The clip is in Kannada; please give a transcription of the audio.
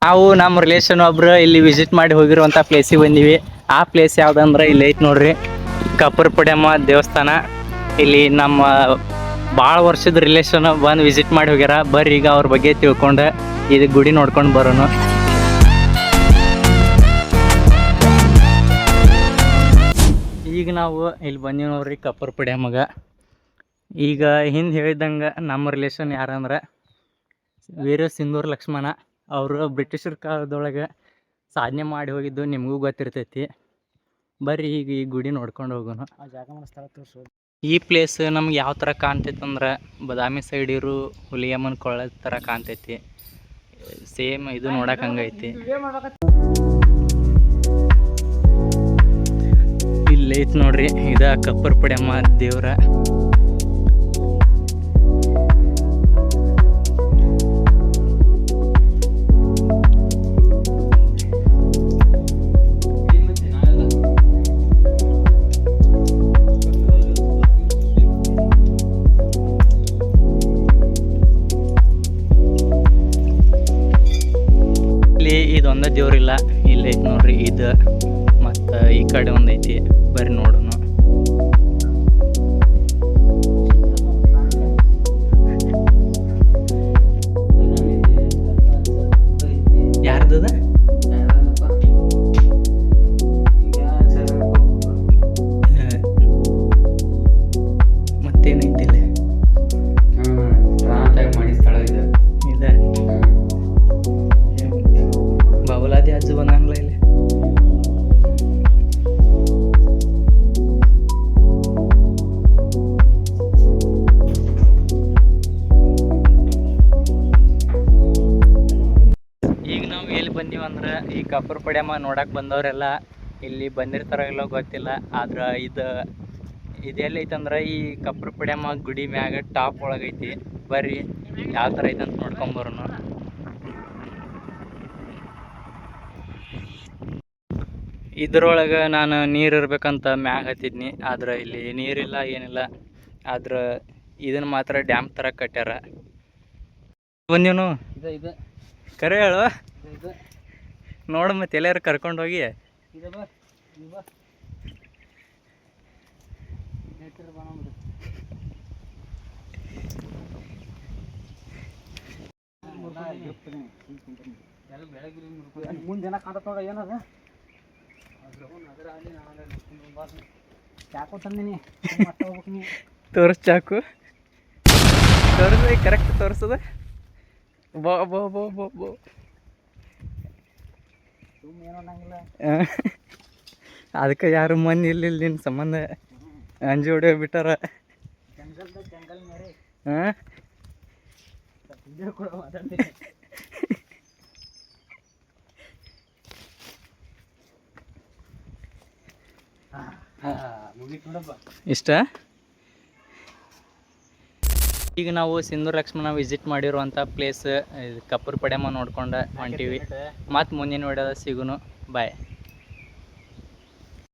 ನಾವು ನಮ್ಮ ರಿಲೇಷನ್ ಒಬ್ರು ಇಲ್ಲಿ ವಿಸಿಟ್ ಮಾಡಿ ಹೋಗಿರುವಂಥ ಪ್ಲೇಸಿಗೆ ಬಂದೀವಿ. ಆ ಪ್ಲೇಸ್ ಯಾವುದಂದ್ರೆ ಇಲ್ಲಿ ಐತೆ ನೋಡ್ರಿ, ಕಪ್ಪರ್ ಪಡ್ಯಮ್ಮ ದೇವಸ್ಥಾನ. ಇಲ್ಲಿ ನಮ್ಮ ಭಾಳ ವರ್ಷದ ರಿಲೇಷನ್ ಬಂದು ವಿಸಿಟ್ ಮಾಡಿ ಹೋಗ್ಯಾರ. ಬರ್ರಿ ಈಗ ಅವ್ರ ಬಗ್ಗೆ ತಿಳ್ಕೊಂಡು ಇದು ಗುಡಿ ನೋಡ್ಕೊಂಡು ಬರೋಣ. ಈಗ ನಾವು ಇಲ್ಲಿ ಬಂದೀವಿ ನೋಡ್ರಿ ಕಪ್ಪರ್ ಪಡ್ಯಮ್ಮಗ. ಈಗ ಹಿಂದೆ ಹೇಳಿದಂಗೆ ನಮ್ಮ ರಿಲೇಷನ್ ಯಾರಂದ್ರೆ ವೀರ ಸಿಂಧೂರ್ ಲಕ್ಷ್ಮಣ. ಅವರು ಬ್ರಿಟಿಷರ ಕಾಲದೊಳಗೆ ಸಾಧನೆ ಮಾಡಿ ಹೋಗಿದ್ದು ನಿಮಗೂ ಗೊತ್ತಿರ್ತೈತಿ. ಬರ್ರಿ ಈಗ ಈ ಗುಡಿ ನೋಡ್ಕೊಂಡು ಹೋಗೋಣ. ಈ ಪ್ಲೇಸ್ ನಮ್ಗೆ ಯಾವ ಥರ ಕಾಣ್ತೈತೆ ಅಂದ್ರೆ ಬದಾಮಿ ಸೈಡ್ ಇರೋ ಹುಲಿಯಮ್ಮನ ಕೊಳ್ಳದ ಥರ ಕಾಣ್ತೈತಿ. ಸೇಮ್ ಇದು ನೋಡಕ್ಕೆ ಹಂಗೈತಿ. ಇಲ್ಲೈತಿ ನೋಡ್ರಿ, ಇದ ಕಪ್ಪರ್ ಪಡ್ಯಮ್ಮ ದೇವ್ರ. ಇದೊಂದ ದೇವ್ರಿಲ್ಲ, ಇಲ್ಲೈತಿ ನೋಡ್ರಿ ಇದು, ಮತ್ತು ಈ ಕಡೆ ಒಂದೈತಿ. ಬರ್ರಿ ನೋಡೋಣ. ಯಾರ್ದದ ಮತ್ತೇನೈತಿ ಇಲ್ಲಿ? ಮಾಡಿ ಸ್ಥಳ ಇದೆ. ಬಾಬುಲಾದಿ ಅಜ್ಜು ಬಂದಾನಲ್ಲ ಇಲ್ಲಿ. ಈಗ ನಾವು ಎಲ್ಲಿ ಬಂದೀವಂದ್ರೆ ಈ ಕಪ್ಪರ್ ಪಡ್ಯಮ್ಮ ನೋಡಕ್ಕೆ ಬಂದವರೆಲ್ಲ ಇಲ್ಲಿ ಬಂದಿರ್ತಾರೋ ಇಲ್ಲೋ ಗೊತ್ತಿಲ್ಲ. ಆದ್ರೆ ಇದೆಲ್ಲೈತಂದ್ರೆ ಈ ಕಪ್ಪರ್ ಪಡ್ಯಮ್ಮ ಗುಡಿ ಮ್ಯಾಗ ಟಾಪ್ ಒಳಗೈತಿ. ಬರ್ರಿ ಯಾವ ಥರ ಐತೆ ಅಂತ ನೋಡ್ಕೊಂಬರೋಣ. ಇದ್ರೊಳಗೆ ನಾನು ನೀರು ಇರ್ಬೇಕಂತ ಮ್ಯಾಗ ಹತ್ತಿದ್ನಿ, ಆದ್ರೆ ಇಲ್ಲಿ ನೀರಿಲ್ಲ ಏನಿಲ್ಲ. ಆದ್ರೆ ಇದನ್ನು ಮಾತ್ರ ಡ್ಯಾಮ್ ಥರ ಕಟ್ಟ್ಯಾರ. ಬಂದೀವನು ಕರೆ ಹೇಳು ನೋಡು, ಮತ್ತೆ ಎಲ್ಲಾರು ಕರ್ಕೊಂಡೋಗಿ. ಮುಂದೆ ಕಾಣ್ತೋಡ ಏನದ ಚಾಕು ತಂದಿನಿ. ತೋರಿಸ್ ಚಾಕು ತೋರಿಸ, ಕರೆಕ್ಟ್ ತೋರಿಸದ. ಬೋ ಬೋ ಬೋ ಬೋ ಬೋ ಅದಕ್ಕೆ ಯಾರು ಮಂದಿ ಇಲ್ಲಿ ನಿನ್ನ ಸಂಬಂಧ ಅಂಜಿ ಹೊಡಿಯೋ ಬಿಟ್ಟಾರ. ಹಾಂ ಇಷ್ಟ. ಈಗ ನಾವು ಸಿಂಧೂರ್ ಲಕ್ಷ್ಮಣ ವಿಸಿಟ್ ಮಾಡಿರುವಂಥ ಪ್ಲೇಸ್ ಕಪ್ಪರ್ ಪಡ್ಯಮ್ಮ ನೋಡ್ಕೊಂಡು ಹೊಂಟೀವಿ. ಮತ್ತು ಮುಂದಿನ ವಿಡಿಯೋದಾಗ ಸಿಗುನು. ಬಾಯ್.